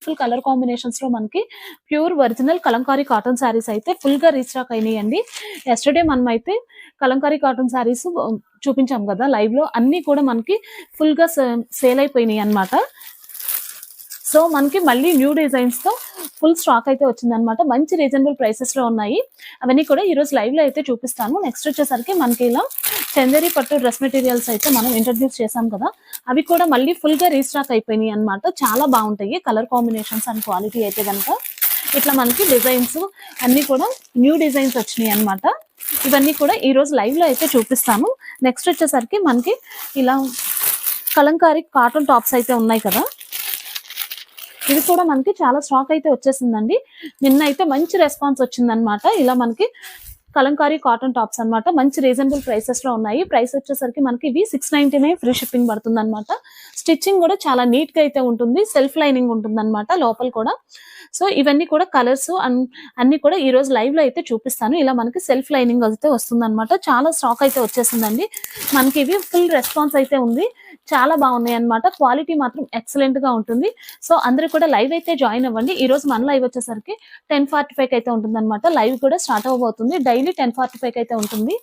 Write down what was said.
Full colour combinations లో మనకి pure original Kalamkari cotton saris అయితే ఫుల్ గా రీస్టాక్ అయినాయండి. ఎస్టర్డే మనం అయితే కలంకారీ కాటన్ శారీస్ చూపించాం కదా లైవ్ లో, అన్ని కూడా మనకి ఫుల్ గా సేల్ అయిపోయినాయి అన్నమాట. సో మనకి మళ్ళీ న్యూ డిజైన్స్ తో ఫుల్ స్టాక్ అయితే వచ్చిందనమాట. మంచి రీజనబుల్ ప్రైసెస్ లో ఉన్నాయి. అవన్నీ కూడా ఈ రోజు లైవ్ లో అయితే చూపిస్తాను. నెక్స్ట్ వచ్చేసరికి మనకి ఇలా చందేరి పట్టు డ్రెస్ మెటీరియల్స్ అయితే మనం ఇంట్రడ్యూస్ చేసాం కదా, అవి కూడా మళ్ళీ ఫుల్ గా రీస్టాక్ అయిపోయినాయి అనమాట. చాలా బాగుంటాయి కలర్ కాంబినేషన్స్ అండ్ క్వాలిటీ అయితే కనుక. ఇట్లా మనకి డిజైన్స్ అన్ని కూడా న్యూ డిజైన్స్ వచ్చినాయి అనమాట. ఇవన్నీ కూడా ఈ రోజు లైవ్ లో అయితే చూపిస్తాను. నెక్స్ట్ వచ్చేసరికి మనకి ఇలా కలంకారీ కాటన్ టాప్స్ అయితే ఉన్నాయి కదా, ఇది కూడా మనకి చాలా స్టాక్ అయితే వచ్చేసిందండి. నిన్న అయితే మంచి రెస్పాన్స్ వచ్చిందనమాట. ఇలా మనకి కలంకారీ కాటన్ టాప్స్ అన్నమాట. మంచి రీజనబుల్ ప్రైసెస్ లో ఉన్నాయి. ప్రైస్ వచ్చేసరికి మనకి ఇవి 699 ఫ్రీ షిప్పింగ్ పడుతుంది అనమాట. స్టిచ్చింగ్ కూడా చాలా నీట్ గా అయితే ఉంటుంది. సెల్ఫ్ లైనింగ్ ఉంటుంది అనమాట లోపల కూడా. సో ఇవన్నీ కూడా కలర్స్ అన్ని కూడా ఈ రోజు లైవ్ లో అయితే చూపిస్తాను. ఇలా మనకి సెల్ఫ్ లైనింగ్ అయితే వస్తుంది అనమాట. చాలా స్టాక్ అయితే వచ్చేసిందండి. మనకి ఇవి ఫుల్ రెస్పాన్స్ అయితే ఉంది. చాలా బాగున్నాయి అనమాట. క్వాలిటీ మాత్రం ఎక్సలెంట్ గా ఉంటుంది. సో అందరూ కూడా లైవ్ అయితే జాయిన్ అవ్వండి. ఈ రోజు మన లైవ్ వచ్చేసరికి 10:45 అయితే ఉంటుంది అనమాట. లైవ్ కూడా స్టార్ట్ అవబోతుంది. డైలీ 10:45 అయితే ఉంటుంది.